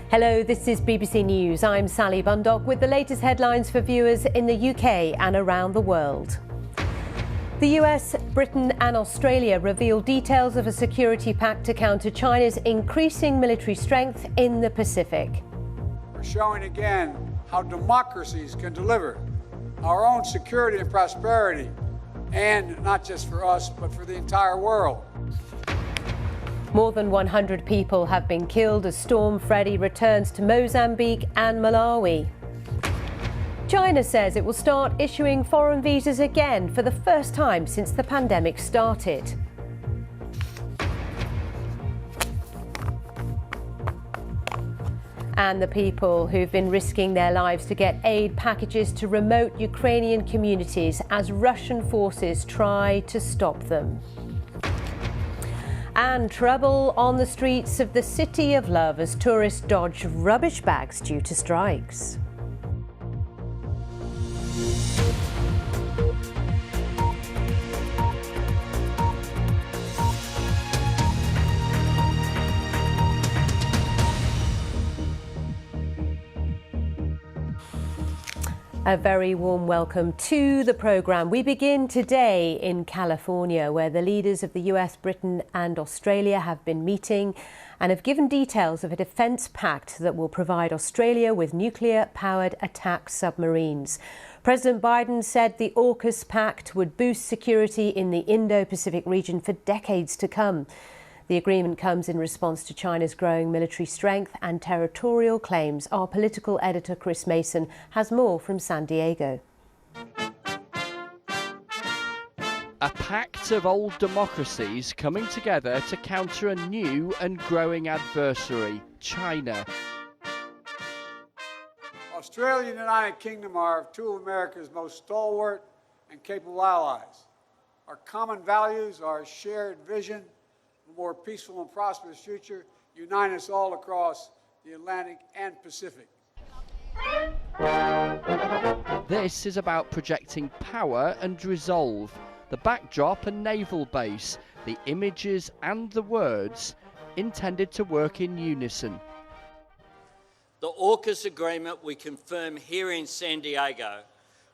Hello, this is BBC News. I'm Sally Bundock with the latest headlines for viewers in the UK and around the world. The US, Britain and Australia reveal details of a security pact to counter China's increasing military strength in the Pacific. We're showing again how democracies can deliver our own security and prosperity, and not just for us, but for the entire world. More than 100 people have been killed as Storm Freddy returns to Mozambique and Malawi. China says it will start issuing foreign visas again for the first time since the pandemic started. And the people who've been risking their lives to get aid packages to remote Ukrainian communities as Russian forces try to stop them. And trouble on the streets of the City of Love as tourists dodge rubbish bags due to strikes. A very warm welcome to the programme. We begin today in California, where the leaders of the US, Britain and Australia have been meeting and have given details of a defence pact that will provide Australia with nuclear-powered attack submarines. President Biden said the AUKUS pact would boost security in the Indo-Pacific region for decades to come. The agreement comes in response to China's growing military strength and territorial claims. Our political editor Chris Mason has more from San Diego. A pact of old democracies coming together to counter a new and growing adversary, China. Australia and the United Kingdom are two of America's most stalwart and capable allies. Our common values, our shared vision, a more peaceful and prosperous future unite us all across the Atlantic and Pacific. This is about projecting power and resolve. The backdrop, a naval base, the images and the words intended to work in unison. The AUKUS agreement we confirm here in San Diego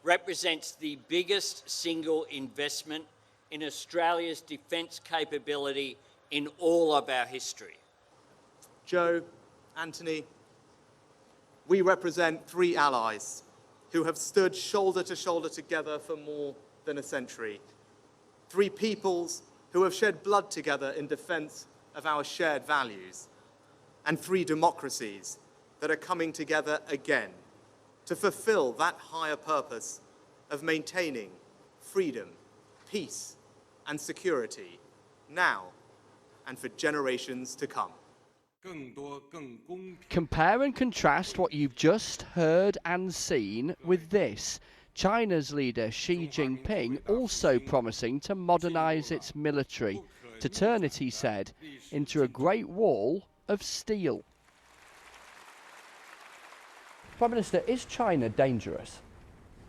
represents the biggest single investment in Australia's defence capability in all of our history. Joe, Anthony, we represent three allies who have stood shoulder to shoulder together for more than a century. Three peoples who have shed blood together in defence of our shared values. And three democracies that are coming together again to fulfill that higher purpose of maintaining freedom, peace, and security now and for generations to come. Compare and contrast what you've just heard and seen with this. China's leader Xi Jinping also promising to modernise its military, to turn it, he said, into a great wall of steel. Prime Minister, is China dangerous?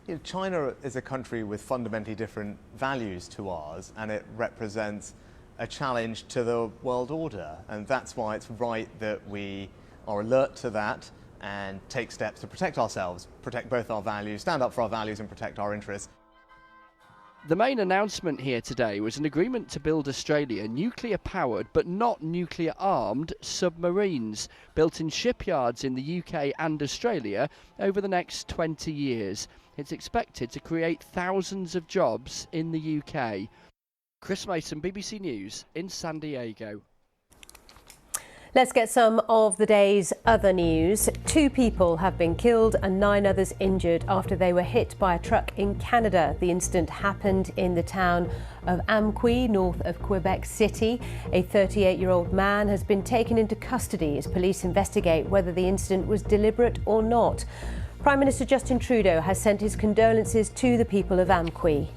You know, China is a country with fundamentally different values to ours, and it represents a challenge to the world order, and that's why it's right that we are alert to that and take steps to protect ourselves, protect both our values, stand up for our values and protect our interests. The main announcement here today was an agreement to build Australia nuclear-powered but not nuclear-armed submarines built in shipyards in the UK and Australia over the next 20 years. It's expected to create thousands of jobs in the UK. Chris Mason, BBC News in San Diego. Let's get some of the day's other news. 2 people have been killed and 9 others injured after they were hit by a truck in Canada. The incident happened in the town of Amqui, north of Quebec City. A 38-year-old man has been taken into custody as police investigate whether the incident was deliberate or not. Prime Minister Justin Trudeau has sent his condolences to the people of Amqui.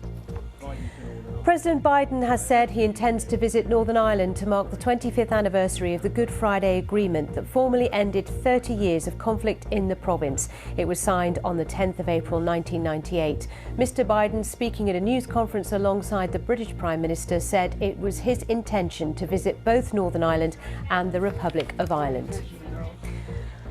President Biden has said he intends to visit Northern Ireland to mark the 25th anniversary of the Good Friday Agreement that formally ended 30 years of conflict in the province. It was signed on the 10th of April 1998. Mr. Biden, speaking at a news conference alongside the British Prime Minister, said it was his intention to visit both Northern Ireland and the Republic of Ireland.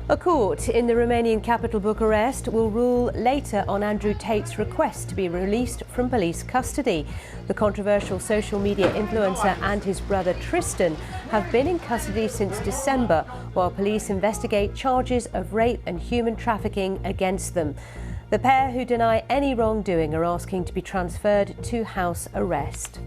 A court in the Romanian capital Bucharest will rule later on Andrew Tate's request to be released from police custody. The controversial social media influencer and his brother Tristan have been in custody since December, while police investigate charges of rape and human trafficking against them. The pair, who deny any wrongdoing, are asking to be transferred to house arrest.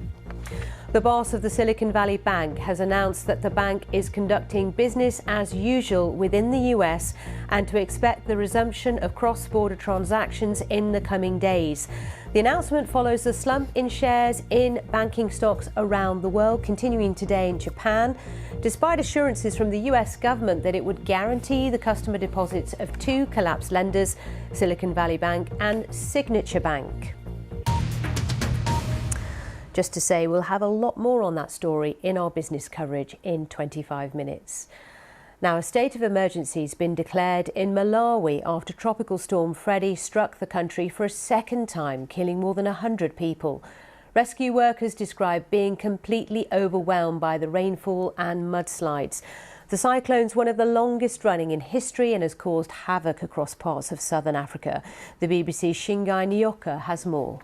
The boss of the Silicon Valley Bank has announced that the bank is conducting business as usual within the US and to expect the resumption of cross-border transactions in the coming days. The announcement follows a slump in shares in banking stocks around the world, continuing today in Japan, despite assurances from the US government that it would guarantee the customer deposits of two collapsed lenders, Silicon Valley Bank and Signature Bank. Just to say, we'll have a lot more on that story in our business coverage in 25 minutes. Now, a state of emergency has been declared in Malawi after Tropical Storm Freddie struck the country for a second time, killing more than 100 people. Rescue workers describe being completely overwhelmed by the rainfall and mudslides. The cyclone's one of the longest running in history and has caused havoc across parts of southern Africa. The BBC's Shingai Nyoka has more.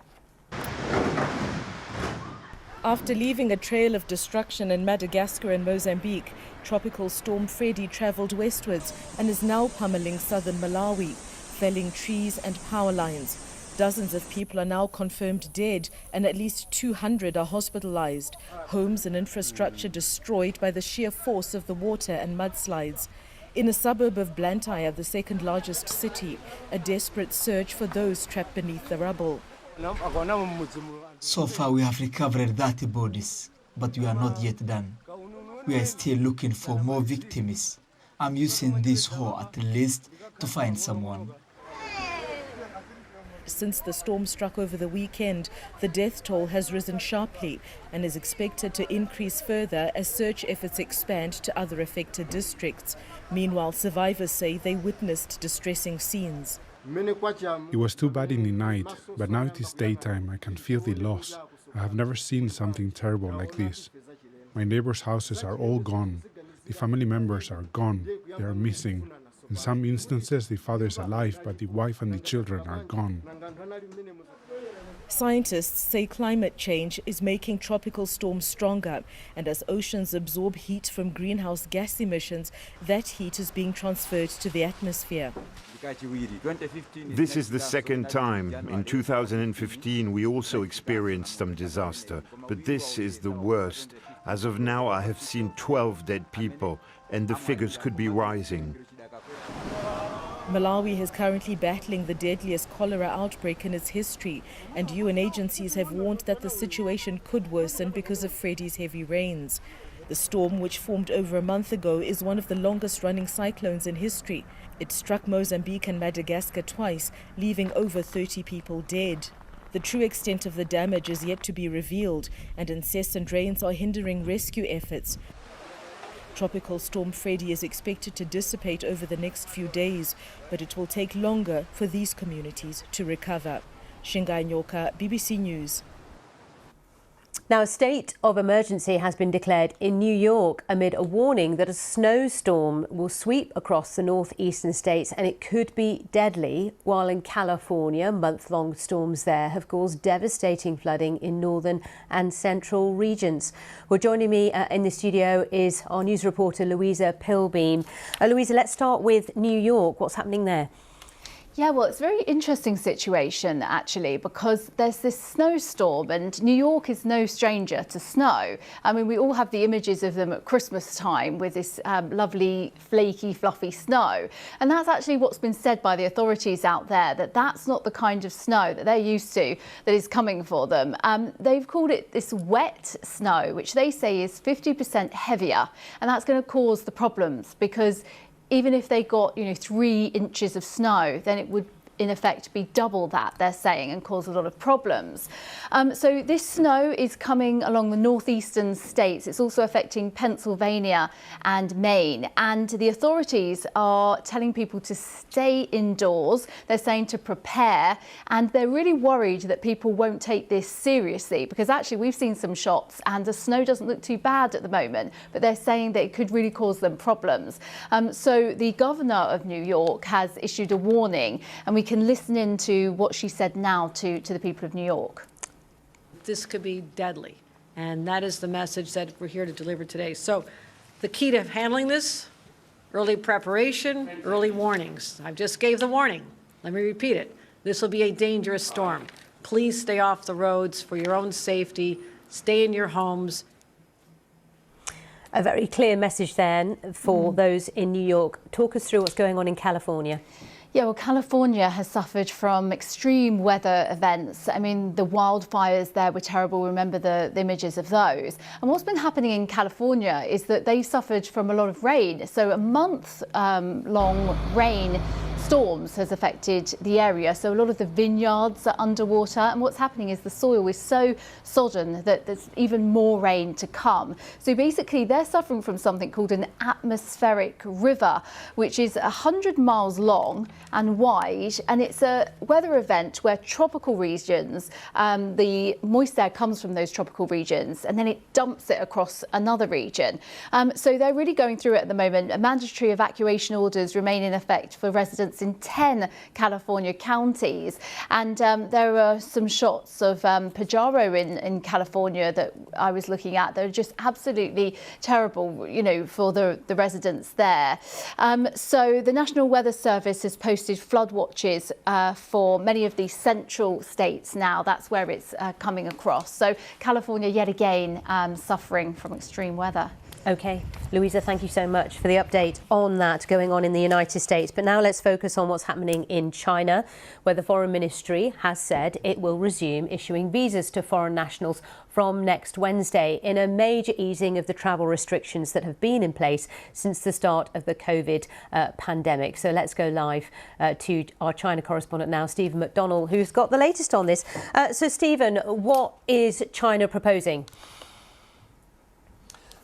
After leaving a trail of destruction in Madagascar and Mozambique, Tropical Storm Freddie travelled westwards and is now pummeling southern Malawi, felling trees and power lines. Dozens of people are now confirmed dead and at least 200 are hospitalised. Homes and infrastructure destroyed by the sheer force of the water and mudslides. In a suburb of Blantyre, the second largest city, a desperate search for those trapped beneath the rubble. So far we have recovered 30 bodies, but we are not yet done. We are still looking for more victims. I'm using this hoe at least to find someone. Since the storm struck over the weekend, the death toll has risen sharply and is expected to increase further as search efforts expand to other affected districts. Meanwhile, survivors say they witnessed distressing scenes. It was too bad in the night, but now it is daytime. I can feel the loss. I have never seen something terrible like this. My neighbors' houses are all gone. The family members are gone. They are missing. In some instances, the father is alive, but the wife and the children are gone. Scientists say climate change is making tropical storms stronger, and as oceans absorb heat from greenhouse gas emissions, that heat is being transferred to the atmosphere. This is the second time. In 2015, we also experienced some disaster, but this is the worst. As of now, I have seen 12 dead people, and the figures could be rising. Malawi is currently battling the deadliest cholera outbreak in its history, and UN agencies have warned that the situation could worsen because of Freddie's heavy rains. The storm, which formed over a month ago, is one of the longest-running cyclones in history. It struck Mozambique and Madagascar twice, leaving over 30 people dead. The true extent of the damage is yet to be revealed, and incessant rains are hindering rescue efforts. Tropical Storm Freddie is expected to dissipate over the next few days, but it will take longer for these communities to recover. Shingai Nyoka, BBC News. Now, a state of emergency has been declared in New York amid a warning that a snowstorm will sweep across the northeastern states and it could be deadly, while in California, month-long storms there have caused devastating flooding in northern and central regions. Well, joining me in the studio is our news reporter, Louisa Pilbeam. Louisa, let's start with New York. What's happening there? Yeah, well, it's a very interesting situation, actually, because there's this snowstorm and New York is no stranger to snow. I mean, we all have the images of them at Christmas time with this lovely, flaky, fluffy snow. And that's actually what's been said by the authorities out there, that that's not the kind of snow that they're used to that is coming for them. They've called it this wet snow, which they say is 50% heavier. And that's going to cause the problems because even if they got, 3 inches of snow, then it would in effect be double that, they're saying, and cause a lot of problems. So this snow is coming along the northeastern states. It's also affecting Pennsylvania and Maine. And the authorities are telling people to stay indoors. They're saying to prepare. And they're really worried that people won't take this seriously, because actually we've seen some shots and the snow doesn't look too bad at the moment. But they're saying that it could really cause them problems. So the governor of New York has issued a warning, and we can listen in to what she said now to the people of New York. This could be deadly, and that is the message that we're here to deliver today. So the key to handling this, early preparation, early warnings. I just gave the warning. Let me repeat it. This will be a dangerous storm. Please stay off the roads for your own safety. Stay in your homes. A very clear message then for those in New York. Talk us through what's going on in California. Yeah, well, California has suffered from extreme weather events. I mean, the wildfires there were terrible. Remember the images of those. And what's been happening in California is that they suffered from a lot of rain. So a month-long rain storms has affected the area. So a lot of the vineyards are underwater. And what's happening is the soil is so sodden that there's even more rain to come. So basically, they're suffering from something called an atmospheric river, which is 100 miles long and wide, and it's a weather event where tropical regions, the moist air comes from those tropical regions and then it dumps it across another region. So they're really going through it at the moment. Mandatory evacuation orders remain in effect for residents in 10 California counties, and there are some shots of Pajaro in California that I was looking at. They're just absolutely terrible, you know, for the residents there. So the National Weather Service has posted flood watches for many of the central states now. That's where it's coming across. So California yet again suffering from extreme weather. OK, Louisa, thank you so much for the update on that going on in the United States. But now let's focus on what's happening in China, where the Foreign Ministry has said it will resume issuing visas to foreign nationals from next Wednesday in a major easing of the travel restrictions that have been in place since the start of the COVID pandemic. So let's go live to our China correspondent now, Stephen McDonnell, who's got the latest on this. So, Stephen, what is China proposing?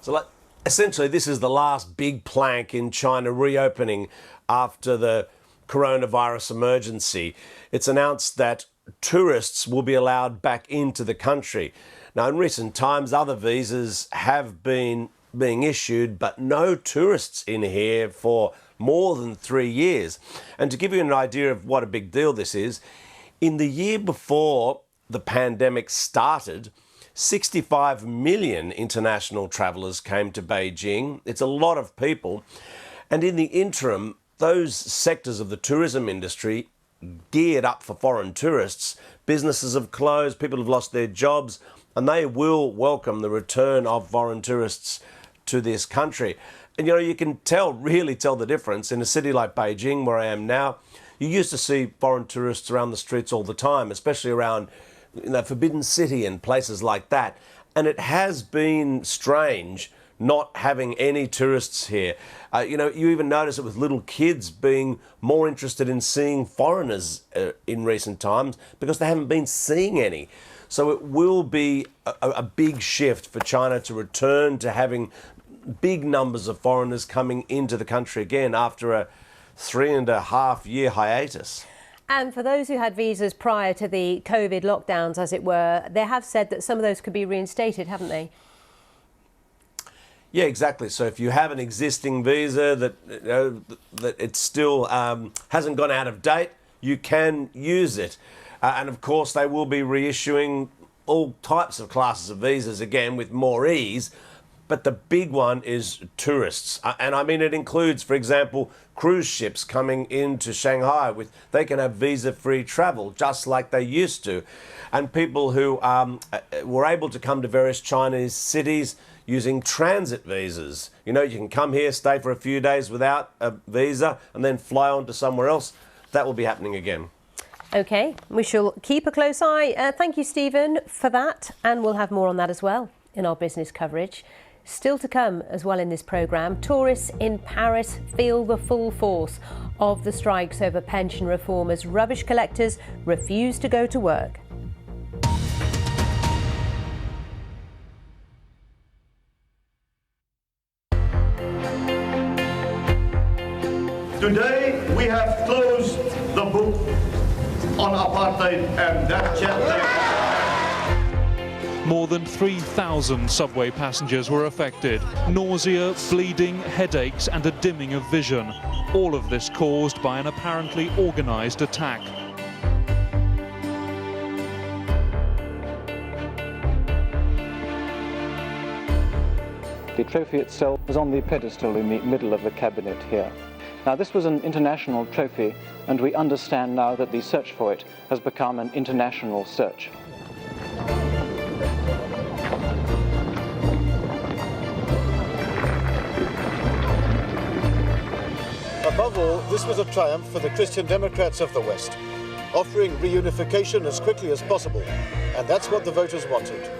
So essentially, this is the last big plank in China reopening after the coronavirus emergency. It's announced that tourists will be allowed back into the country. Now, in recent times, other visas have been being issued, but no tourists in here for more than 3 years. And to give you an idea of what a big deal this is, in the year before the pandemic started, 65 million international travellers came to Beijing. It's a lot of people. And in the interim, those sectors of the tourism industry geared up for foreign tourists. Businesses have closed, people have lost their jobs, and they will welcome the return of foreign tourists to this country. And you know, you can really tell the difference in a city like Beijing, where I am now. You used to see foreign tourists around the streets all the time, especially around Forbidden City and places like that. And it has been strange not having any tourists here. You even notice it with little kids being more interested in seeing foreigners in recent times because they haven't been seeing any. So it will be a big shift for China to return to having big numbers of foreigners coming into the country again after a 3.5-year hiatus. And for those who had visas prior to the COVID lockdowns, as it were, they have said that some of those could be reinstated, haven't they? Yeah, exactly. So if you have an existing visa that it still hasn't gone out of date, you can use it. And of course, they will be reissuing all types of classes of visas again with more ease. But the big one is tourists. And I mean, it includes, for example, cruise ships coming into Shanghai. They can have visa-free travel, just like they used to. And people who were able to come to various Chinese cities using transit visas. You know, you can come here, stay for a few days without a visa, and then fly on to somewhere else. That will be happening again. OK, we shall keep a close eye. Thank you, Stephen, for that. And we'll have more on that as well in our business coverage. Still to come as well in this programme, tourists in Paris feel the full force of the strikes over pension reform as rubbish collectors refuse to go to work. Today we have closed the book on apartheid and that chapter. More than 3,000 subway passengers were affected. Nausea, bleeding, headaches and a dimming of vision. All of this caused by an apparently organised attack. The trophy itself was on the pedestal in the middle of the cabinet here. Now, this was an international trophy, and we understand now that the search for it has become an international search. Above all, this was a triumph for the Christian Democrats of the West, offering reunification as quickly as possible, and that's what the voters wanted.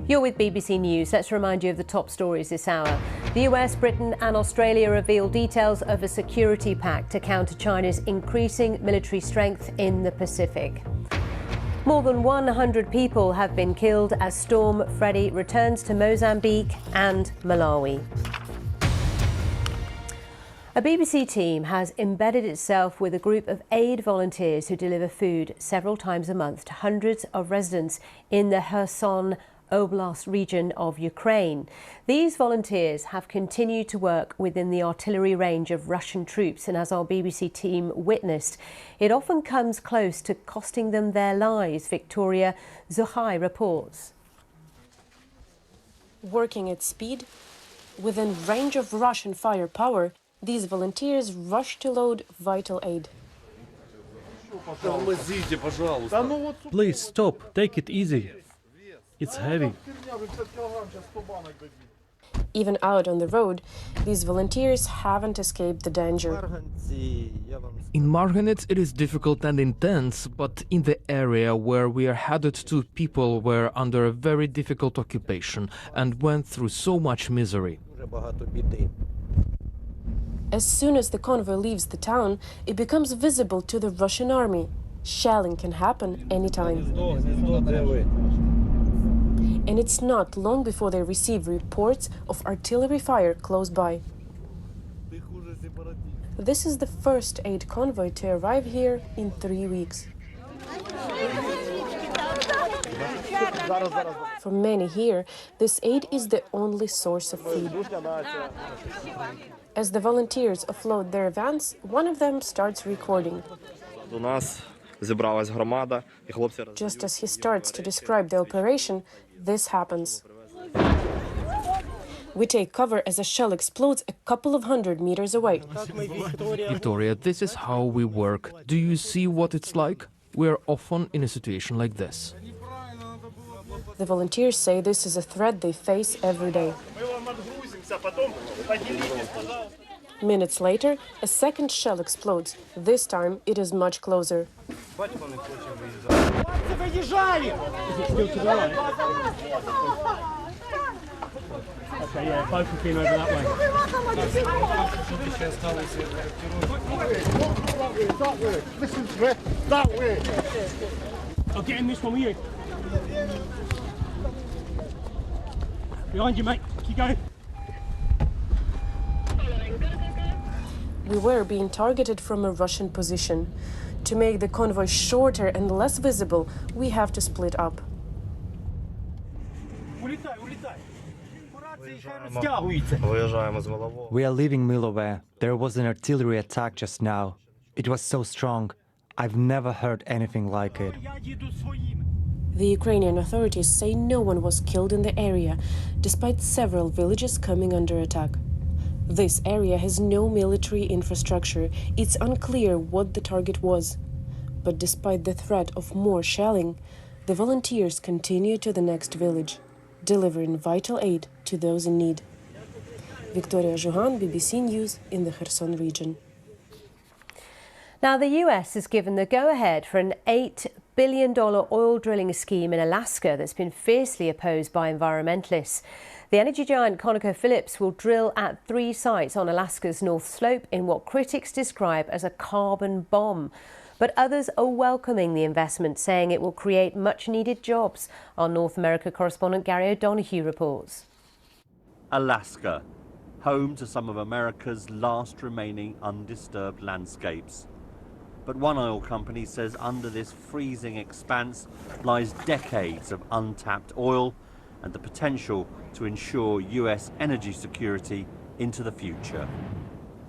You're with BBC News. Let's remind you of the top stories this hour. The US, Britain and Australia reveal details of a security pact to counter China's increasing military strength in the Pacific. More than 100 people have been killed as Storm Freddy returns to Mozambique and Malawi. A BBC team has embedded itself with a group of aid volunteers who deliver food several times a month to hundreds of residents in the Kherson Oblast region of Ukraine. These volunteers have continued to work within the artillery range of Russian troops, and as our BBC team witnessed, it often comes close to costing them their lives. Victoria Zuhai reports. Working at speed, within range of Russian firepower, these volunteers rush to load vital aid. Please stop, take it easy. It's heavy. Even out on the road, these volunteers haven't escaped the danger. In Marhanets it is difficult and intense, but in the area where we are headed to, people were under a very difficult occupation and went through so much misery. As soon as the convoy leaves the town, it becomes visible to the Russian army. Shelling can happen anytime. And it's not long before they receive reports of artillery fire close by. This is the first aid convoy to arrive here in 3 weeks. For many here, this aid is the only source of food. As the volunteers offload their vans, one of them starts recording. Just as he starts to describe the operation, this happens. We take cover as a shell explodes a couple of 100 meters away. Victoria, this is how we work. Do you see what it's like? We are often in a situation like this. The volunteers say this is a threat they face every day. Minutes later, a second shell explodes. This time, it is much closer. Okay, yeah, both came over that way. Listen, that way. I'll get in this one with you. Behind you, mate. Keep going. We were being targeted from a Russian position. To make the convoy shorter and less visible, we have to split up. We are leaving Milove. There was an artillery attack just now. It was so strong. I've never heard anything like it. The Ukrainian authorities say no one was killed in the area, despite several villages coming under attack. This area has no military infrastructure. It's unclear what the target was. But despite the threat of more shelling, the volunteers continue to the next village, delivering vital aid to those in need. Victoria Juhan, BBC News in the Kherson region. Now, the US has given the go-ahead for an $8 billion oil drilling scheme in Alaska that's been fiercely opposed by environmentalists. The energy giant ConocoPhillips will drill at 3 sites on Alaska's North Slope in what critics describe as a carbon bomb. But others are welcoming the investment, saying it will create much-needed jobs. Our North America correspondent Gary O'Donoghue reports. Alaska, home to some of America's last remaining undisturbed landscapes. But one oil company says under this freezing expanse lies decades of untapped oil and the potential to ensure US energy security into the future.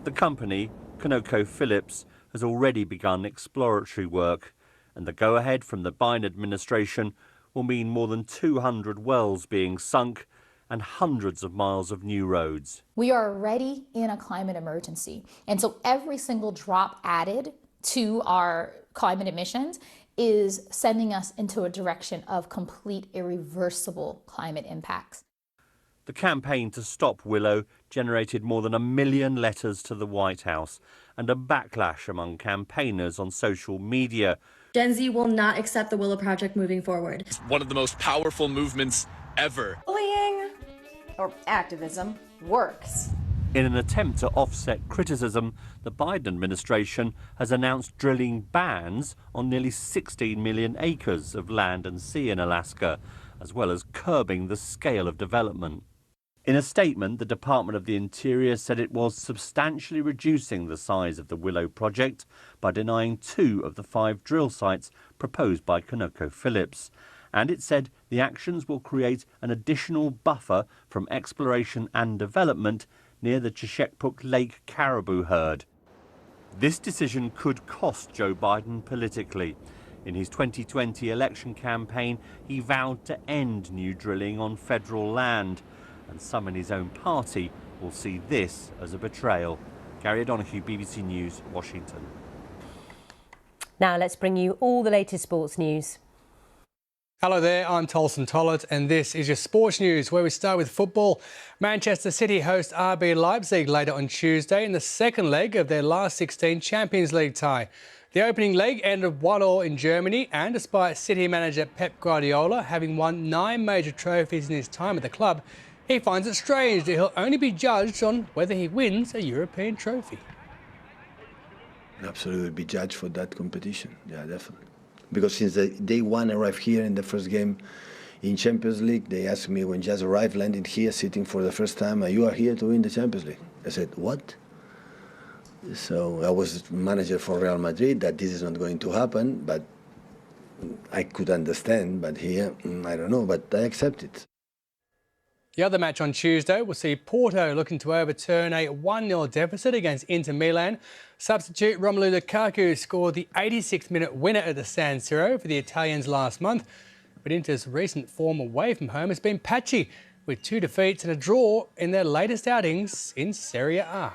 The company, ConocoPhillips, has already begun exploratory work, and the go-ahead from the Biden administration will mean more than 200 wells being sunk and hundreds of miles of new roads. We are already in a climate emergency, and so every single drop added to our climate emissions is sending us into a direction of complete irreversible climate impacts. The campaign to stop Willow generated more than 1 million letters to the White House and a backlash among campaigners on social media. Gen Z will not accept the Willow Project moving forward. It's one of the most powerful movements ever. Bullying or activism works. In an attempt to offset criticism, the Biden administration has announced drilling bans on nearly 16 million acres of land and sea in Alaska, as well as curbing the scale of development. In a statement, the Department of the Interior said it was substantially reducing the size of the Willow project by denying 2 of the 5 drill sites proposed by ConocoPhillips. And it said the actions will create an additional buffer from exploration and development near the Chesapeake Lake caribou herd. This decision could cost Joe Biden politically. In his 2020 election campaign, he vowed to end new drilling on federal land, and some in his own party will see this as a betrayal. Gary O'Donoghue, BBC News, Washington. Now let's bring you all the latest sports news. Hello there, I'm Tolson Tollett and this is your sports news, where we start with football. Manchester City host RB Leipzig later on Tuesday in the second leg of their last 16 Champions League tie. The opening leg ended 1-1 in Germany, and despite City manager Pep Guardiola having won 9 major trophies in his time at the club, he finds it strange that he'll only be judged on whether he wins a European trophy. Absolutely be judged for that competition, yeah, definitely. Because since day one I arrived here in the first game in Champions League, they asked me when just arrived, landed here, sitting for the first time, you are here to win the Champions League. I said, what? So I was manager for Real Madrid, that this is not going to happen, but I could understand, but here, I don't know, but I accept it. The other match on Tuesday will see Porto looking to overturn a 1-0 deficit against Inter Milan. Substitute Romelu Lukaku scored the 86th minute winner at the San Siro for the Italians last month. But Inter's recent form away from home has been patchy, with 2 defeats and a draw in their latest outings in Serie A.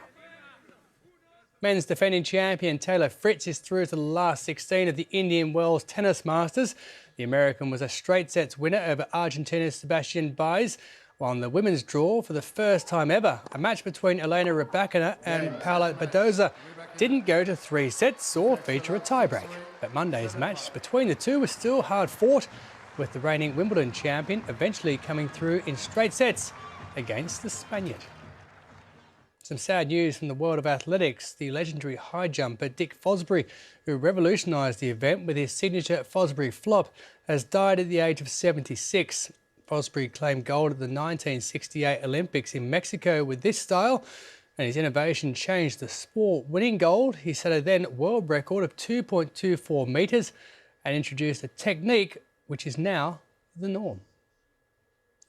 Men's defending champion Taylor Fritz is through to the last 16 of the Indian Wells Tennis Masters. The American was a straight sets winner over Argentina's Sebastian Baez. While in the women's draw, for the first time ever, a match between Elena Rybakina and Paula Badoza didn't go to 3 sets or feature a tiebreak. But Monday's match between the two was still hard fought, with the reigning Wimbledon champion eventually coming through in straight sets against the Spaniard. Some sad news from the world of athletics. The legendary high jumper Dick Fosbury, who revolutionised the event with his signature Fosbury flop, has died at the age of 76. Fosbury claimed gold at the 1968 Olympics in Mexico with this style, and his innovation changed the sport. Winning gold, he set a then world record of 2.24 metres and introduced a technique which is now the norm.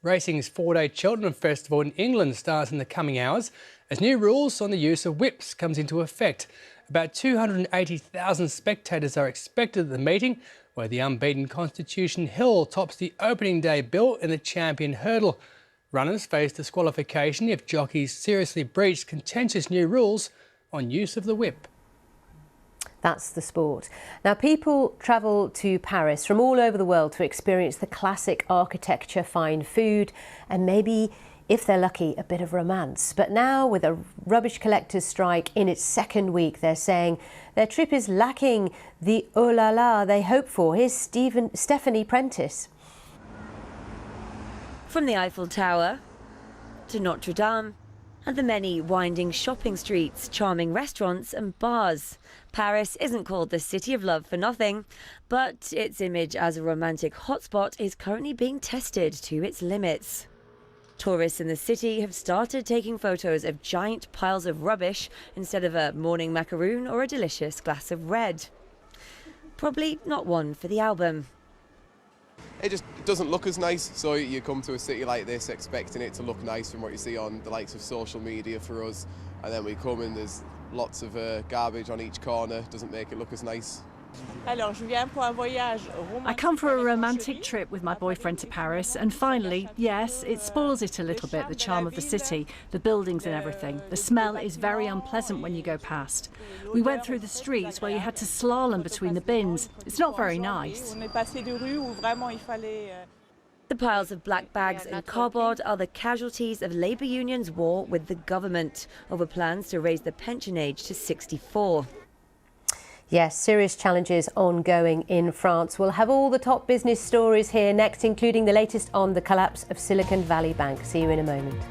Racing's 4-day Cheltenham Festival in England starts in the coming hours as new rules on the use of whips comes into effect. About 280,000 spectators are expected at the meeting, where the unbeaten Constitution Hill tops the opening day bill in the champion hurdle. Runners face disqualification if jockeys seriously breach contentious new rules on use of the whip. That's the sport. Now, people travel to Paris from all over the world to experience the classic architecture, fine food, and maybe if they're lucky, a bit of romance. But now, with a rubbish collectors strike in its second week, they're saying their trip is lacking the oh la la they hope for. Here's Stephanie Prentice. From the Eiffel Tower to Notre Dame and the many winding shopping streets, charming restaurants and bars, Paris isn't called the City of Love for nothing, but its image as a romantic hotspot is currently being tested to its limits. Tourists in the city have started taking photos of giant piles of rubbish instead of a morning macaroon or a delicious glass of red. Probably not one for the album. It just doesn't look as nice, so you come to a city like this expecting it to look nice from what you see on the likes of social media for us, and then we come and there's lots of garbage on each corner, doesn't make it look as nice. I come for a romantic trip with my boyfriend to Paris, and finally, yes, it spoils it a little bit, the charm of the city, the buildings and everything. The smell is very unpleasant when you go past. We went through the streets where you had to slalom between the bins. It's not very nice. The piles of black bags and cardboard are the casualties of Labour Union's war with the government over plans to raise the pension age to 64. Yes, serious challenges ongoing in France. We'll have all the top business stories here next, including the latest on the collapse of Silicon Valley Bank. See you in a moment.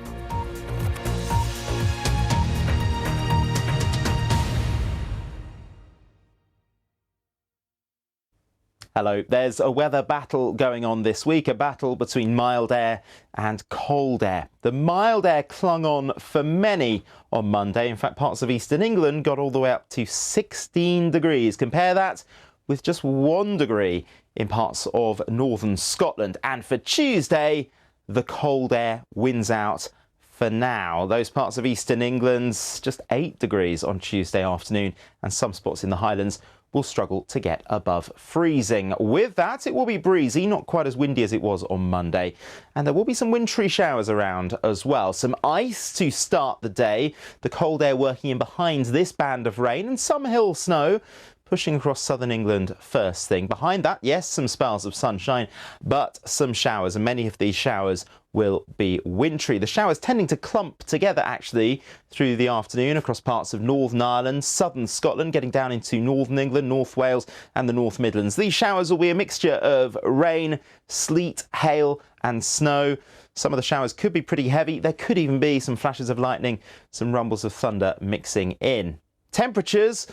Hello. There's a weather battle going on this week, a battle between mild air and cold air. The mild air clung on for many on Monday. In fact, parts of eastern England got all the way up to 16 degrees. Compare that with just 1 degree in parts of northern Scotland. And for Tuesday, the cold air wins out for now. Those parts of eastern England, just 8 degrees on Tuesday afternoon, and some spots in the Highlands will struggle to get above freezing. With that, it will be breezy, not quite as windy as it was on Monday, and there will be some wintry showers around as well. Some ice to start the day, the cold air working in behind this band of rain, and some hill snow pushing across southern England first thing. Behind that, yes, some spells of sunshine, but some showers, and many of these showers will be wintry. The showers tending to clump together actually through the afternoon across parts of Northern Ireland, southern Scotland, getting down into northern England, North Wales and the North Midlands. These showers will be a mixture of rain, sleet, hail and snow. Some of the showers could be pretty heavy. There could even be some flashes of lightning, some rumbles of thunder mixing in. Temperatures,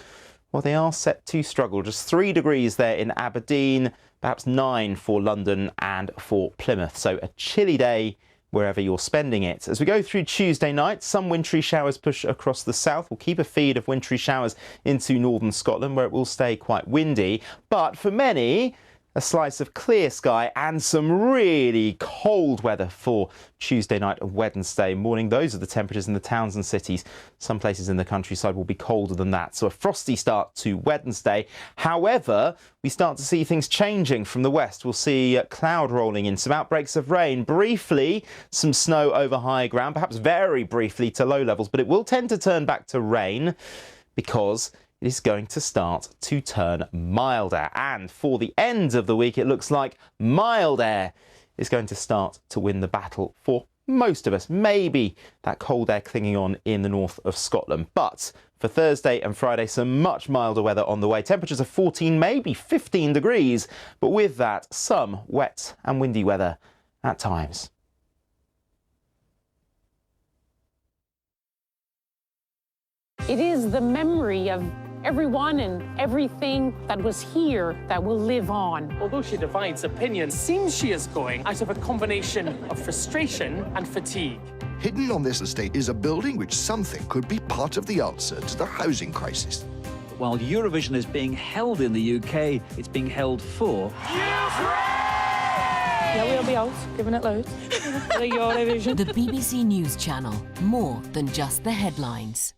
well, they are set to struggle. Just 3 degrees there in Aberdeen, perhaps 9 for London and for Plymouth. So a chilly day wherever you're spending it. As we go through Tuesday night, some wintry showers push across the south. We'll keep a feed of wintry showers into northern Scotland, where it will stay quite windy. But for many, a slice of clear sky and some really cold weather for Tuesday night and Wednesday morning. Those are the temperatures in the towns and cities. Some places in the countryside will be colder than that. So a frosty start to Wednesday. However, we start to see things changing from the west. We'll see cloud rolling in, some outbreaks of rain, briefly some snow over high ground, perhaps very briefly to low levels, but it will tend to turn back to rain because it is going to start to turn milder. And for the end of the week, it looks like mild air is going to start to win the battle for most of us. Maybe that cold air clinging on in the north of Scotland. But for Thursday and Friday, some much milder weather on the way. Temperatures of 14, maybe 15 degrees. But with that, some wet and windy weather at times. It is the memory of everyone and everything that was here that will live on. Although she divides opinion, seems she is going out of a combination of frustration and fatigue. Hidden on this estate is a building which some think could be part of the answer to the housing crisis. While Eurovision is being held in the UK, it's being held for Yeah, we'll be out, giving it loads. The Eurovision. The BBC News Channel, more than just the headlines.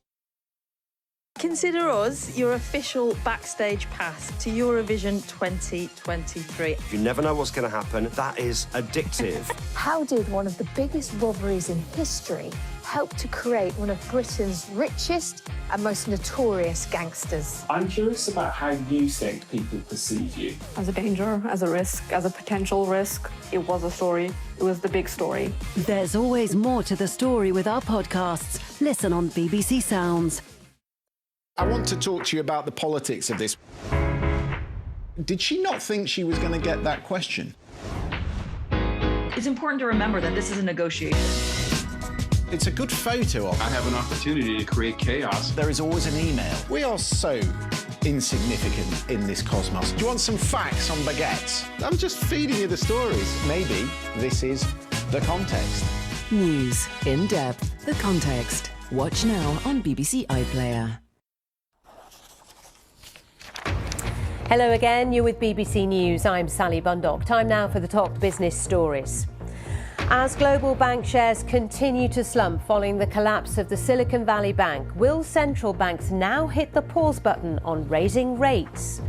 Consider us your official backstage pass to Eurovision 2023. You never know what's going to happen. That is addictive. How did one of the biggest robberies in history help to create one of Britain's richest and most notorious gangsters? I'm curious about how you think people perceive you. As a danger, as a risk, as a potential risk. It was a story. It was the big story. There's always more to the story with our podcasts. Listen on BBC Sounds. I want to talk to you about the politics of this. Did she not think she was going to get that question? It's important to remember that this is a negotiation. It's a good photo of. I have an opportunity to create chaos. There is always an email. We are so insignificant in this cosmos. Do you want some facts on baguettes? I'm just feeding you the stories. Maybe this is the context. News in depth. The context. Watch now on BBC iPlayer. Hello again, you're with BBC News. I'm Sally Bundock. Time now for the top business stories. As global bank shares continue to slump following the collapse of the Silicon Valley Bank, will central banks now hit the pause button on raising rates?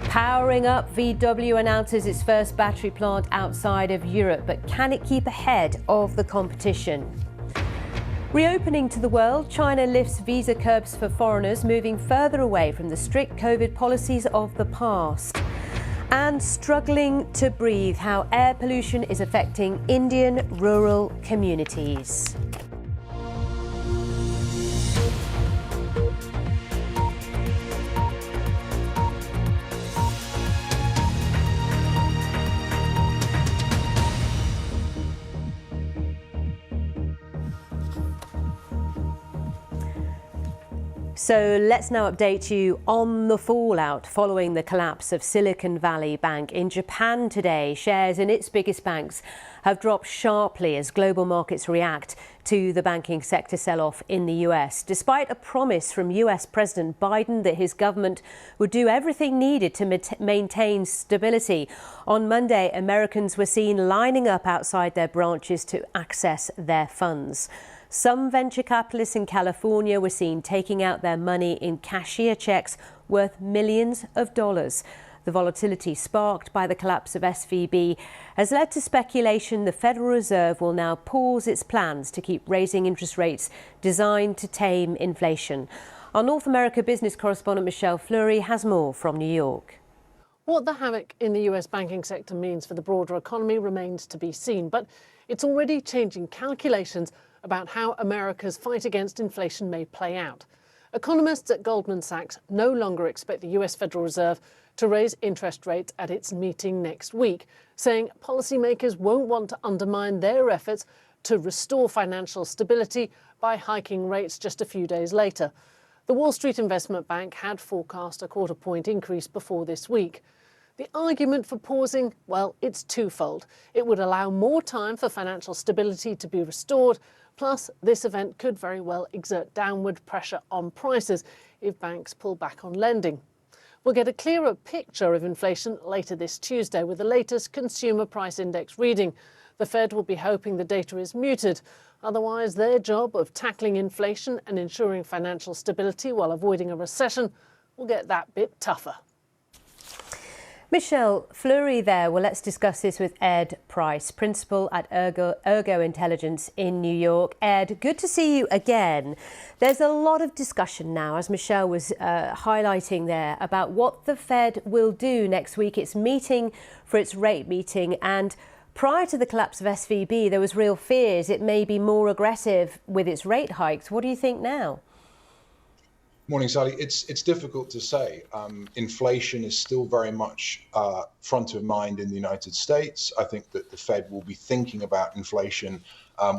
Powering Up VW announces its first battery plant outside of Europe, but can it keep ahead of the competition? Reopening to the world, China lifts visa curbs for foreigners, moving further away from the strict COVID policies of the past. And struggling to breathe, how air pollution is affecting Indian rural communities. So let's now update you on the fallout following the collapse of Silicon Valley Bank. In Japan today, shares in its biggest banks have dropped sharply as global markets react to the banking sector sell-off in the US. Despite a promise from US President Biden that his government would do everything needed to maintain stability, on Monday, Americans were seen lining up outside their branches to access their funds. Some venture capitalists in California were seen taking out their money in cashier checks worth millions of dollars. The volatility sparked by the collapse of SVB has led to speculation the Federal Reserve will now pause its plans to keep raising interest rates designed to tame inflation. Our North America business correspondent Michelle Fleury has more from New York. What the havoc in the US banking sector means for the broader economy remains to be seen, but it's already changing calculations about how America's fight against inflation may play out. Economists at Goldman Sachs no longer expect the US Federal Reserve to raise interest rates at its meeting next week, saying policymakers won't want to undermine their efforts to restore financial stability by hiking rates just a few days later. The Wall Street Investment Bank had forecast a quarter-point increase before this week. The argument for pausing, well, it's twofold. It would allow more time for financial stability to be restored. Plus, this event could very well exert downward pressure on prices if banks pull back on lending. We'll get a clearer picture of inflation later this Tuesday with the latest consumer price index reading. The Fed will be hoping the data is muted. Otherwise, their job of tackling inflation and ensuring financial stability while avoiding a recession will get that bit tougher. Michelle Fleury there. Well, let's discuss this with Ed Price, principal at Ergo Intelligence in New York. Ed, good to see you again. There's a lot of discussion now, as Michelle was highlighting there, about what the Fed will do next week. It's meeting for its rate meeting, and prior to the collapse of SVB, there was real fears it may be more aggressive with its rate hikes. What do you think now? Morning, Sally. It's difficult to say. Inflation is still very much front of mind in the United States. I think that the Fed will be thinking about inflation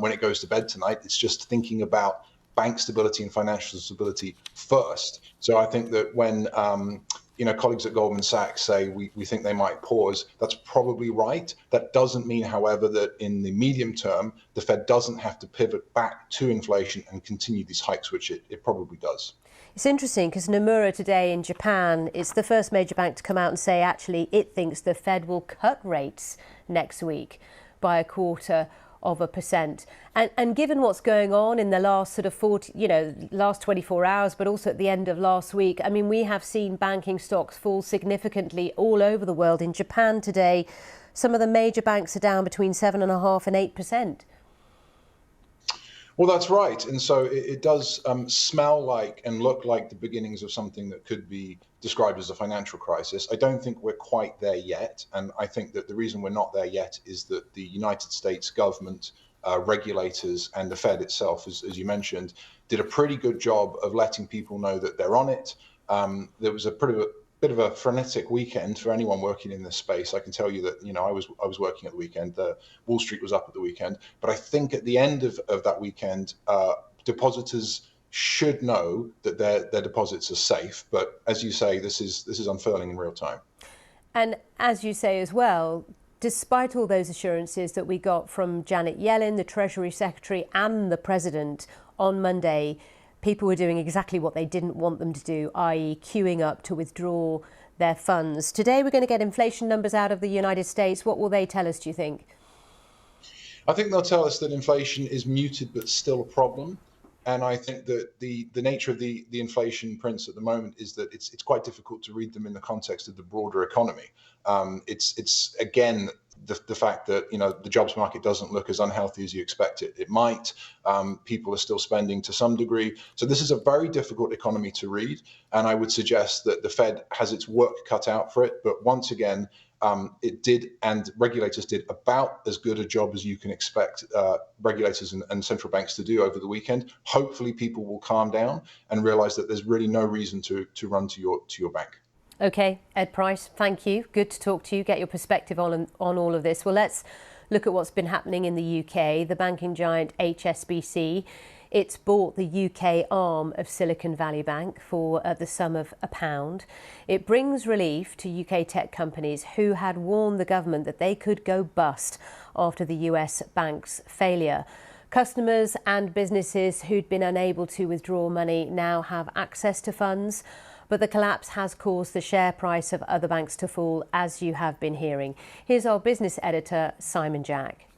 when it goes to bed tonight. It's just thinking about bank stability and financial stability first. So I think that when colleagues at Goldman Sachs say we think they might pause, that's probably right. That doesn't mean, however, that in the medium term, the Fed doesn't have to pivot back to inflation and continue these hikes, which it probably does. It's interesting because Nomura today in Japan is the first major bank to come out and say actually it thinks the Fed will cut rates next week by a quarter 0.1%. And given what's going on in the last sort of last 24 hours, but also at the end of last week, I mean, we have seen banking stocks fall significantly all over the world. In Japan today, some of the major banks are down between 7.5% and 8%. Well, that's right. And so it does smell like and look like the beginnings of something that could be described as a financial crisis. I don't think we're quite there yet. And I think that the reason we're not there yet is that the United States government, regulators, and the Fed itself, as you mentioned, did a pretty good job of letting people know that they're on it. There was a bit of a frenetic weekend for anyone working in this space. I can tell you that, I was working at the weekend. Wall Street was up at the weekend. But I think at the end of that weekend, depositors should know that their deposits are safe. But as you say, this is unfurling in real time. And as you say as well, despite all those assurances that we got from Janet Yellen, the Treasury Secretary, and the President on Monday, people were doing exactly what they didn't want them to do, i.e. queuing up to withdraw their funds. Today we're going to get inflation numbers out of the United States. What will they tell us, do you think? I think they'll tell us that inflation is muted but still a problem. And I think that the nature of the inflation prints at the moment is that it's quite difficult to read them in the context of the broader economy. It's again, the fact that, the jobs market doesn't look as unhealthy as you expect it might. People are still spending to some degree. So this is a very difficult economy to read. And I would suggest that the Fed has its work cut out for it. But once again, it did, and regulators did, about as good a job as you can expect regulators and central banks to do over the weekend. Hopefully people will calm down and realize that there's really no reason to run to your bank. OK, Ed Price, thank you. Good to talk to you, get your perspective on all of this. Well, let's look at what's been happening in the UK. The banking giant HSBC, it's bought the UK arm of Silicon Valley Bank for the sum of £1. It brings relief to UK tech companies who had warned the government that they could go bust after the US bank's failure. Customers and businesses who'd been unable to withdraw money now have access to funds. But the collapse has caused the share price of other banks to fall, as you have been hearing. Here's our business editor, Simon Jack.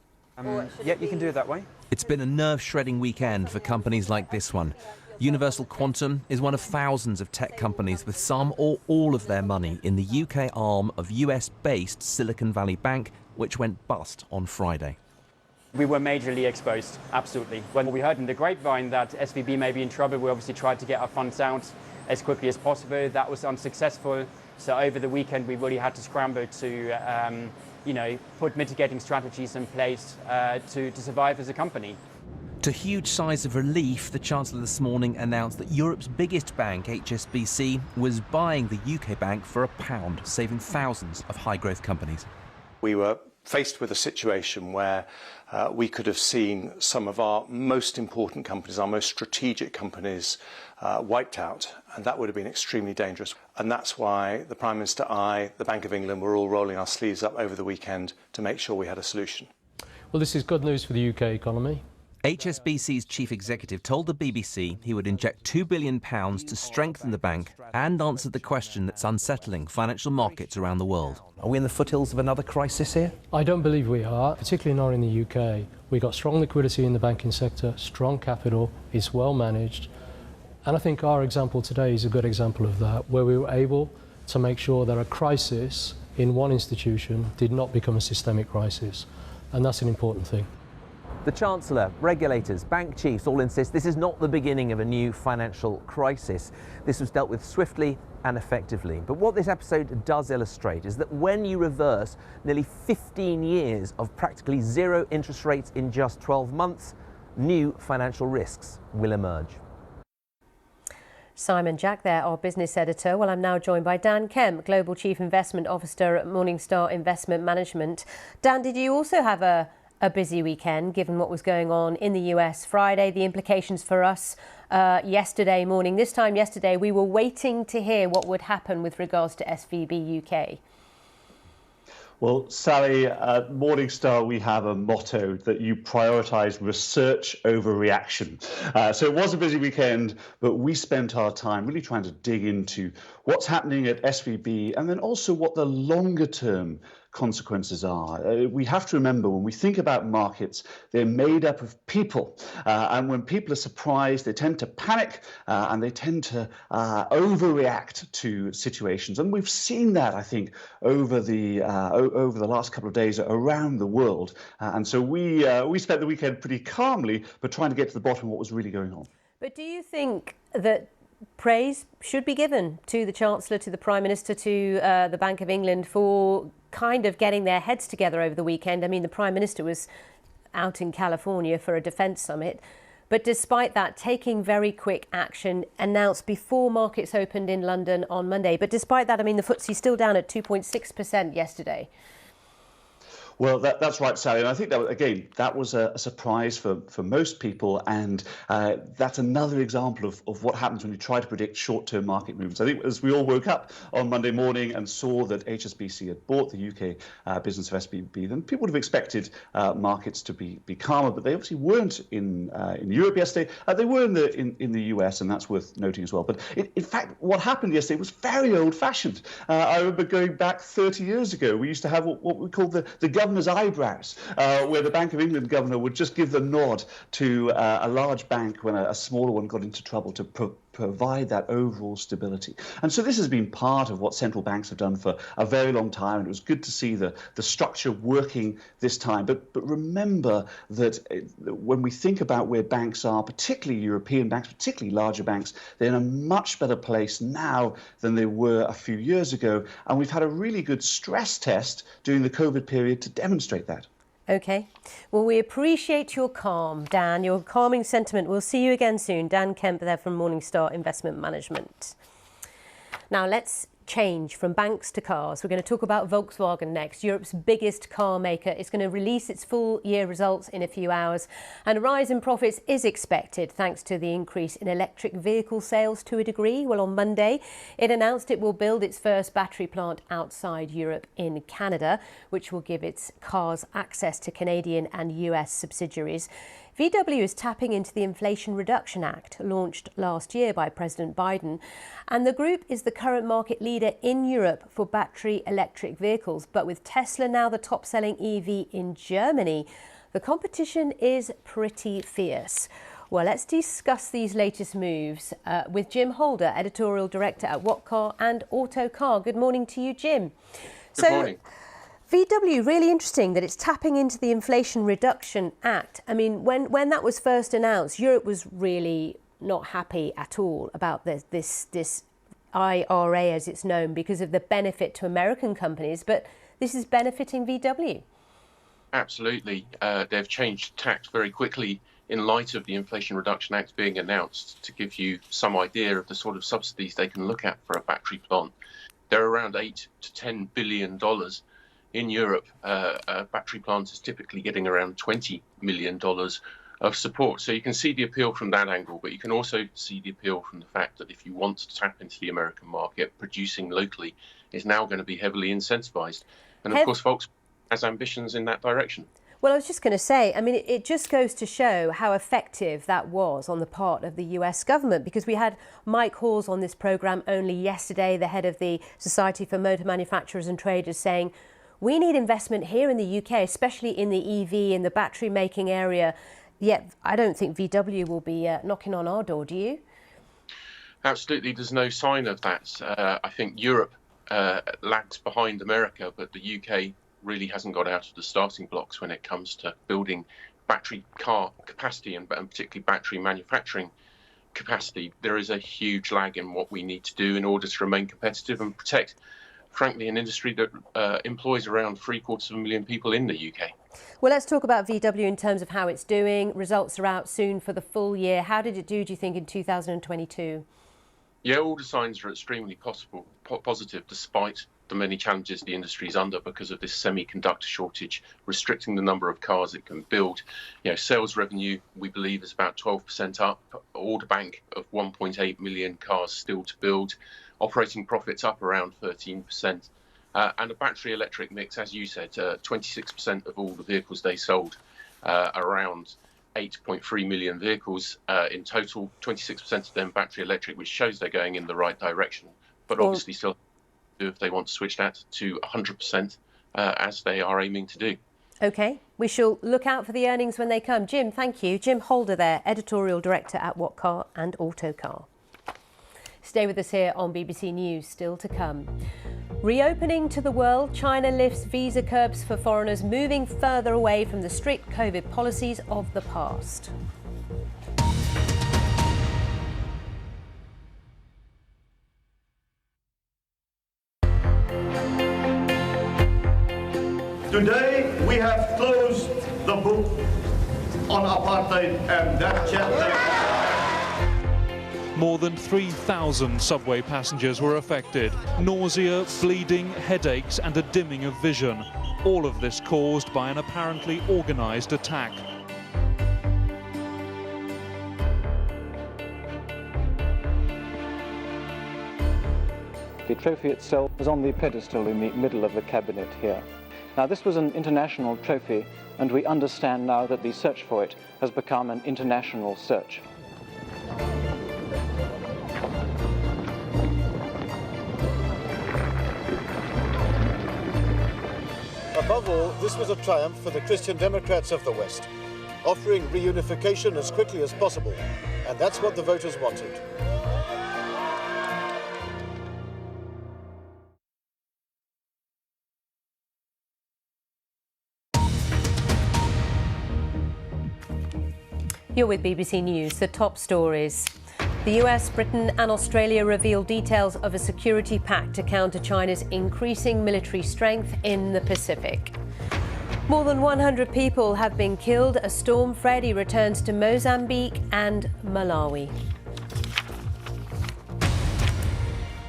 Yeah, you can do it that way. It's been a nerve-shredding weekend for companies like this one. Universal Quantum is one of thousands of tech companies with some or all of their money in the UK arm of US-based Silicon Valley Bank, which went bust on Friday. We were majorly exposed, absolutely. When we heard in the grapevine that SVB may be in trouble, we obviously tried to get our funds out as quickly as possible. That was unsuccessful. So over the weekend, we really had to scramble to, put mitigating strategies in place to survive as a company. To huge sighs of relief, the Chancellor this morning announced that Europe's biggest bank, HSBC, was buying the UK bank for £1, saving thousands of high-growth companies. We were faced with a situation where we could have seen some of our most important companies, our most strategic companies, wiped out, and that would have been extremely dangerous. And that's why the Prime Minister, the Bank of England, were all rolling our sleeves up over the weekend to make sure we had a solution. Well, this is good news for the UK economy. HSBC's chief executive told the BBC he would inject £2 billion to strengthen the bank and answer the question that's unsettling financial markets around the world. Are we in the foothills of another crisis here? I don't believe we are, particularly not in the UK. We've got strong liquidity in the banking sector, strong capital, it's well managed. And I think our example today is a good example of that, where we were able to make sure that a crisis in one institution did not become a systemic crisis. And that's an important thing. The Chancellor, regulators, bank chiefs all insist this is not the beginning of a new financial crisis. This was dealt with swiftly and effectively. But what this episode does illustrate is that when you reverse nearly 15 years of practically zero interest rates in just 12 months, new financial risks will emerge. Simon Jack there, our business editor. Well, I'm now joined by Dan Kemp, Global Chief Investment Officer at Morningstar Investment Management. Dan, did you also have a busy weekend, given what was going on in the US Friday, the implications for us yesterday morning? This time yesterday, we were waiting to hear what would happen with regards to SVB UK. Well, Sally, at Morningstar, we have a motto that you prioritise research over reaction. So it was a busy weekend, but we spent our time really trying to dig into what's happening at SVB, and then also what the longer term consequences are. We have to remember when we think about markets, they're made up of people. And when people are surprised, they tend to panic and they tend to overreact to situations. And we've seen that, I think, over the last couple of days around the world. And so we spent the weekend pretty calmly, but trying to get to the bottom of what was really going on. But do you think that praise should be given to the Chancellor, to the Prime Minister, to the Bank of England for kind of getting their heads together over the weekend? I mean, the Prime Minister was out in California for a defence summit, but despite that, taking very quick action, announced before markets opened in London on Monday. But despite that, I mean, the FTSE's still down at 2.6% yesterday. Well, that's right, Sally. And I think that, again, that was a surprise for most people. And that's another example of what happens when you try to predict short-term market movements. I think as we all woke up on Monday morning and saw that HSBC had bought the UK business of SVB, then people would have expected markets to be calmer. But they obviously weren't in Europe yesterday. They were in the US, and that's worth noting as well. But in fact, what happened yesterday was very old-fashioned. I remember going back 30 years ago, we used to have what we called the governor's eyebrows, where the Bank of England governor would just give the nod to a large bank when a smaller one got into trouble to provide that overall stability. And so this has been part of what central banks have done for a very long time, and it was good to see the structure working this time. But remember that when we think about where banks are, particularly European banks, particularly larger banks, they're in a much better place now than they were a few years ago. And we've had a really good stress test during the COVID period to demonstrate that. OK. Well, we appreciate your calm, Dan, your calming sentiment. We'll see you again soon. Dan Kemp there from Morningstar Investment Management. Now, let's change from banks to cars. We're going to talk about Volkswagen next. Europe's biggest car maker is going to release its full year results in a few hours, and a rise in profits is expected thanks to the increase in electric vehicle sales to a degree. Well, on Monday, it announced it will build its first battery plant outside Europe in Canada, which will give its cars access to Canadian and US subsidiaries. VW is tapping into the Inflation Reduction Act, launched last year by President Biden, and the group is the current market leader in Europe for battery electric vehicles. But with Tesla now the top-selling EV in Germany, the competition is pretty fierce. Well, let's discuss these latest moves with Jim Holder, editorial director at What Car and Autocar. Good morning to you, Jim. Good morning. VW, really interesting that it's tapping into the Inflation Reduction Act. I mean, when that was first announced, Europe was really not happy at all about this IRA, as it's known, because of the benefit to American companies. But this is benefiting VW. Absolutely. They've changed tact very quickly in light of the Inflation Reduction Act being announced to give you some idea of the sort of subsidies they can look at for a battery plant. They're around $8 to $10 billion. In Europe, a battery plant is typically getting around $20 million of support. So you can see the appeal from that angle, but you can also see the appeal from the fact that if you want to tap into the American market, producing locally is now going to be heavily incentivized. And of course, Volkswagen has ambitions in that direction. Well, I was just going to say, I mean, it just goes to show how effective that was on the part of the US government, because we had Mike Hawes on this programme only yesterday, the head of the Society for Motor Manufacturers and Traders, saying, we need investment here in the UK, especially in the EV, in the battery making area. Yet I don't think VW will be knocking on our door, do you? Absolutely, there's no sign of that. I think Europe lags behind America, but the UK really hasn't got out of the starting blocks when it comes to building battery car capacity and particularly battery manufacturing capacity. There is a huge lag in what we need to do in order to remain competitive and protect, frankly, an industry that employs around 750,000 people in the UK. Well, let's talk about VW in terms of how it's doing. Results are out soon for the full year. How did it do you think, in 2022? Yeah, all the signs are extremely positive, despite the many challenges the industry is under because of this semiconductor shortage, restricting the number of cars it can build. You know, sales revenue, we believe, is about 12% up. Order bank of 1.8 million cars still to build. Operating profits up around 13%. And a battery electric mix, as you said, 26% of all the vehicles they sold, around 8.3 million vehicles in total, 26% of them battery electric, which shows they're going in the right direction. but obviously still do if they want to switch that to 100%, as they are aiming to do. OK, we shall look out for the earnings when they come. Jim, thank you. Jim Holder there, editorial director at What Car and Autocar. Stay with us here on BBC News, still to come. Reopening to the world, China lifts visa curbs for foreigners, moving further away from the strict COVID policies of the past. Today, we have closed the book on apartheid and that chapter. More than 3,000 subway passengers were affected. Nausea, bleeding, headaches and a dimming of vision. All of this caused by an apparently organised attack. The trophy itself was on the pedestal in the middle of the cabinet here. Now, this was an international trophy, and we understand now that the search for it has become an international search. Above all, this was a triumph for the Christian Democrats of the West, offering reunification as quickly as possible, and that's what the voters wanted. You're with BBC News. The top stories. The US, Britain and Australia reveal details of a security pact to counter China's increasing military strength in the Pacific. More than 100 people have been killed as Storm Freddy returns to Mozambique and Malawi.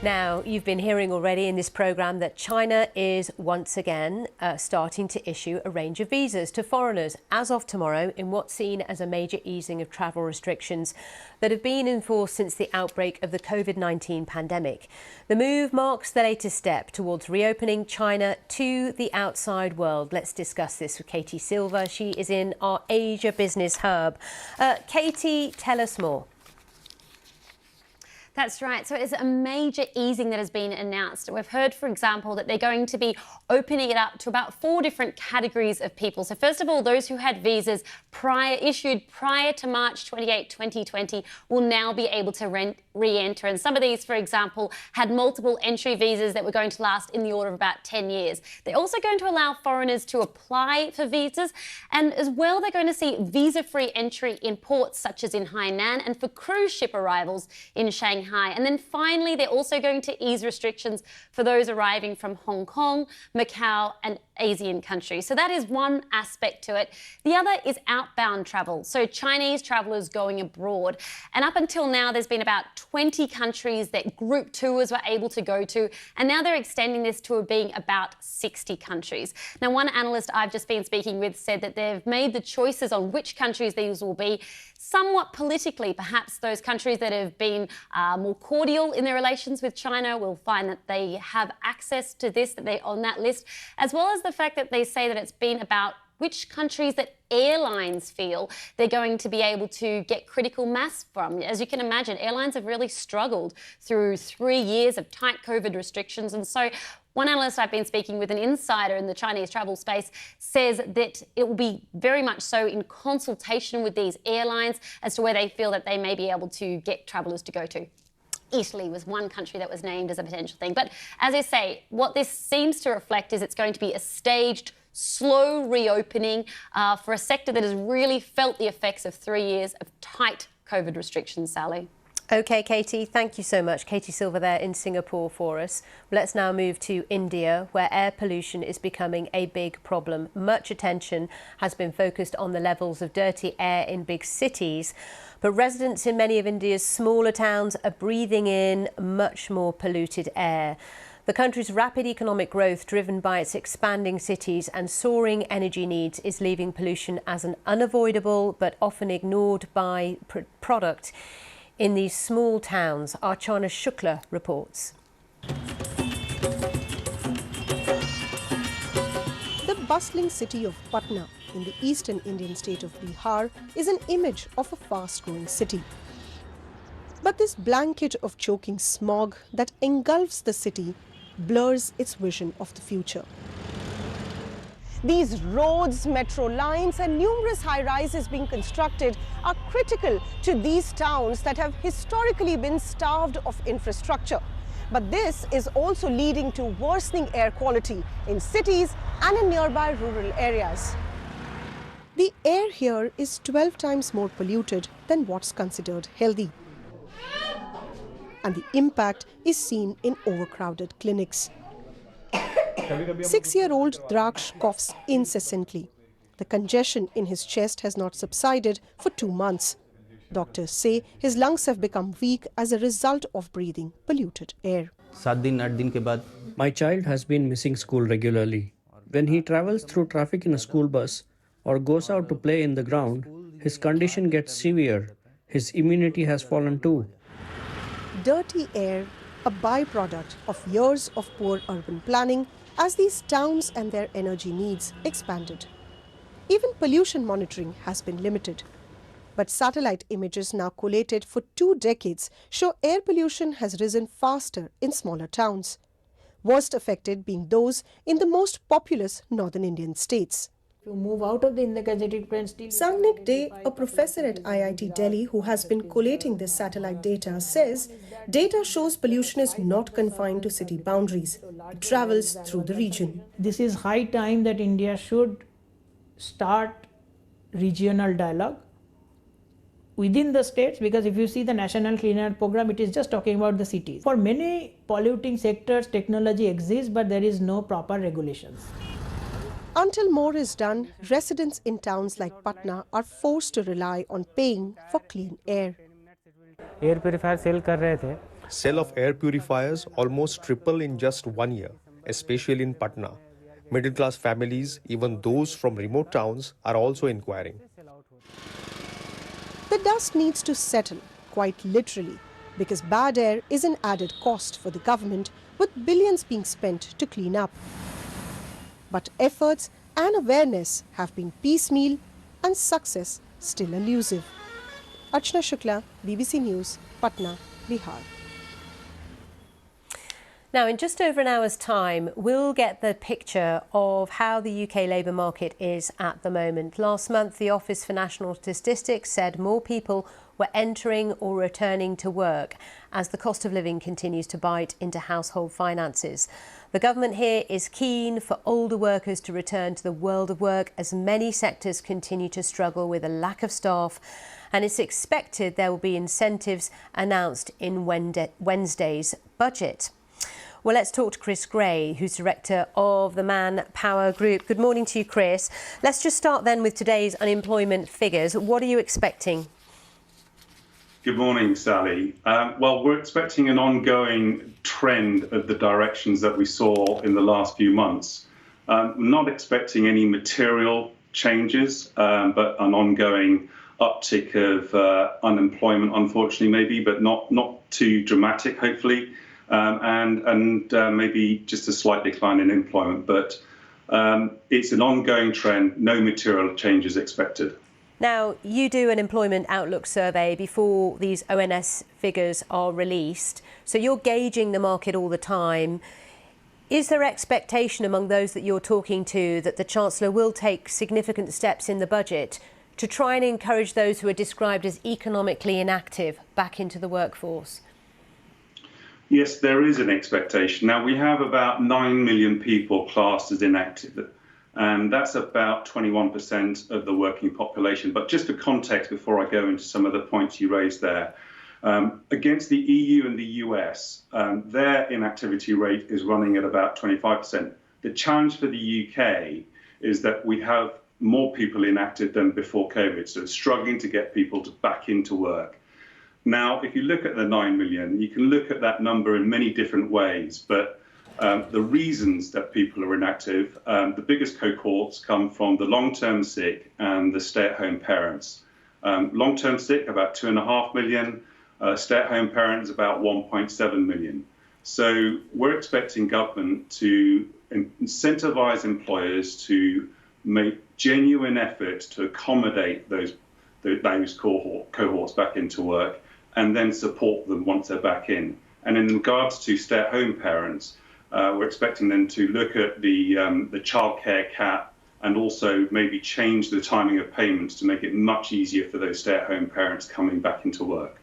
Now, you've been hearing already in this programme that China is once again starting to issue a range of visas to foreigners as of tomorrow in what's seen as a major easing of travel restrictions that have been in force since the outbreak of the COVID-19 pandemic. The move marks the latest step towards reopening China to the outside world. Let's discuss this with Katie Silver. She is in our Asia Business Hub. Katie, tell us more. That's right. So it's a major easing that has been announced. We've heard, for example, that they're going to be opening it up to about 4 different categories of people. So first of all, those who had visas issued prior to March 28, 2020 will now be able to re-enter. And some of these, for example, had multiple entry visas that were going to last in the order of about 10 years. They're also going to allow foreigners to apply for visas. And as well, they're going to see visa-free entry in ports such as in Hainan and for cruise ship arrivals in Shanghai. And then finally, they're also going to ease restrictions for those arriving from Hong Kong, Macau and Asian countries. So that is one aspect to it. The other is outbound travel. So Chinese travellers going abroad. And up until now, there's been about 20 countries that group tours were able to go to. And now they're extending this to being about 60 countries. Now, one analyst I've just been speaking with said that they've made the choices on which countries these will be somewhat politically. Perhaps those countries that have been more cordial in their relations with China will find that they have access to this, that they're on that list, as well as the fact that they say that it's been about which countries that airlines feel they're going to be able to get critical mass from. As you can imagine, airlines have really struggled through 3 years of tight COVID restrictions. And so one analyst I've been speaking with, an insider in the Chinese travel space, says that it will be very much so in consultation with these airlines as to where they feel that they may be able to get travellers to go to. Italy was one country that was named as a potential thing. But as I say, what this seems to reflect is it's going to be a staged, slow reopening for a sector that has really felt the effects of 3 years of tight COVID restrictions, Sally. OK, Katie, thank you so much. Katie Silver there in Singapore for us. Let's now move to India, where air pollution is becoming a big problem. Much attention has been focused on the levels of dirty air in big cities, but residents in many of India's smaller towns are breathing in much more polluted air. The country's rapid economic growth, driven by its expanding cities and soaring energy needs, is leaving pollution as an unavoidable but often ignored by-product in these small towns. Archana Shukla reports. The bustling city of Patna in the eastern Indian state of Bihar is an image of a fast-growing city. But this blanket of choking smog that engulfs the city blurs its vision of the future. These roads, metro lines and numerous high-rises being constructed are critical to these towns that have historically been starved of infrastructure. But this is also leading to worsening air quality in cities and in nearby rural areas. The air here is 12 times more polluted than what's considered healthy. And the impact is seen in overcrowded clinics. 6-year-old Draksh coughs incessantly. The congestion in his chest has not subsided for 2 months. Doctors say his lungs have become weak as a result of breathing polluted air. My child has been missing school regularly. When he travels through traffic in a school bus or goes out to play in the ground, his condition gets severe. His immunity has fallen too. Dirty air, a byproduct of years of poor urban planning as these towns and their energy needs expanded. Even pollution monitoring has been limited. But satellite images now collated for 2 decades show air pollution has risen faster in smaller towns, worst affected being those in the most populous northern Indian states. To move out of the incandescent plant steel. Sangnik Dey, a professor at IIT Delhi who has been collating this satellite data, says data shows pollution is not confined to city boundaries. It travels through the region. This is high time that India should start regional dialogue within the states, because if you see the National Clean Air Program, it is just talking about the cities. For many polluting sectors, technology exists, but there is no proper regulations. Until more is done, residents in towns like Patna are forced to rely on paying for clean air. Air purifier sell kar rahe the. Sale of air purifiers almost triple in just 1 year, especially in Patna. Middle-class families, even those from remote towns, are also inquiring. The dust needs to settle, quite literally, because bad air is an added cost for the government, with billions being spent to clean up. But efforts and awareness have been piecemeal and success still elusive. Archana Shukla, BBC News, Patna, Bihar. Now, in just over an hour's time, we'll get the picture of how the UK labour market is at the moment. Last month, the Office for National Statistics said more people were entering or returning to work as the cost of living continues to bite into household finances. The government here is keen for older workers to return to the world of work as many sectors continue to struggle with a lack of staff, and it's expected there will be incentives announced in Wednesday's budget. Well, let's talk to Chris Gray, who's director of the Manpower Group. Good morning to you, Chris. Let's just start then with today's unemployment figures. What are you expecting? Good morning, Sally. Well, we're expecting an ongoing trend of the directions that we saw in the last few months. We're not expecting any material changes, but an ongoing uptick of unemployment, unfortunately, maybe, but not too dramatic, hopefully. And maybe just a slight decline in employment, but it's an ongoing trend, no material changes expected. Now, you do an employment outlook survey before these ONS figures are released, so you're gauging the market all the time. Is there expectation among those that you're talking to that the Chancellor will take significant steps in the budget to try and encourage those who are described as economically inactive back into the workforce? Yes, there is an expectation. Now, we have about 9 million people classed as inactive, and that's about 21% of the working population. But just for context, before I go into some of the points you raised there, against the EU and the US, their inactivity rate is running at about 25%. The challenge for the UK is that we have more people inactive than before COVID, so it's struggling to get people back into work. Now, if you look at the 9 million, you can look at that number in many different ways, but the reasons that people are inactive, the biggest cohorts come from the long-term sick and the stay-at-home parents. Long-term sick, about 2.5 million, stay-at-home parents, about 1.7 million. So we're expecting government to incentivise employers to make genuine effort to accommodate those cohorts back into work, and then support them once they're back in. And in regards to stay-at-home parents, we're expecting them to look at the childcare cap and also maybe change the timing of payments to make it much easier for those stay-at-home parents coming back into work.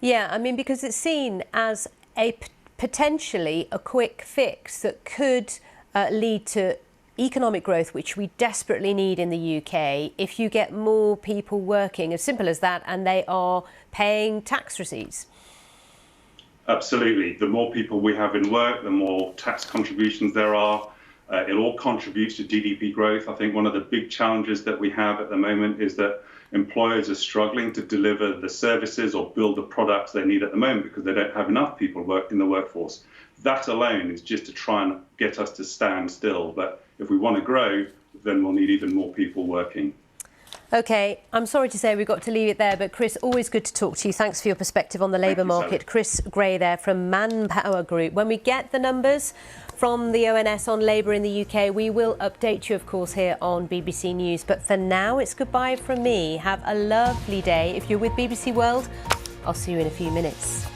Yeah, I mean, because it's seen as a potentially a quick fix that could lead to economic growth, which we desperately need in the UK, if you get more people working, as simple as that, and they are paying tax receipts. Absolutely. The more people we have in work, the more tax contributions there are. It all contributes to GDP growth. I think one of the big challenges that we have at the moment is that employers are struggling to deliver the services or build the products they need at the moment because they don't have enough people in the workforce. That alone is just to try and get us to stand still. But if we want to grow, then we'll need even more people working. OK, I'm sorry to say we've got to leave it there, but Chris, always good to talk to you. Thanks for your perspective on the labour market. Chris Gray there from Manpower Group. When we get the numbers from the ONS on labour in the UK, we will update you, of course, here on BBC News. But for now, it's goodbye from me. Have a lovely day. If you're with BBC World, I'll see you in a few minutes.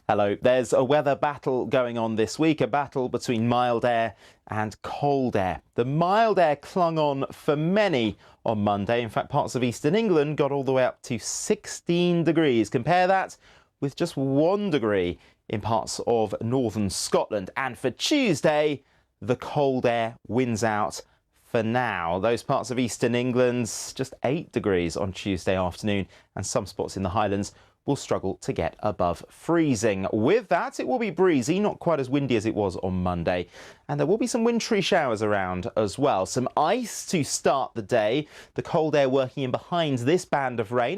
Hello. There's a weather battle going on this week, a battle between mild air and cold air. The mild air clung on for many on Monday. In fact, parts of eastern England got all the way up to 16 degrees. Compare that with just 1 degree in parts of northern Scotland. And for Tuesday, the cold air wins out for now. Those parts of eastern England, just 8 degrees on Tuesday afternoon, and some spots in the Highlands will struggle to get above freezing. With that, it will be breezy, not quite as windy as it was on Monday. And there will be some wintry showers around as well. Some ice to start the day. The cold air working in behind this band of rain.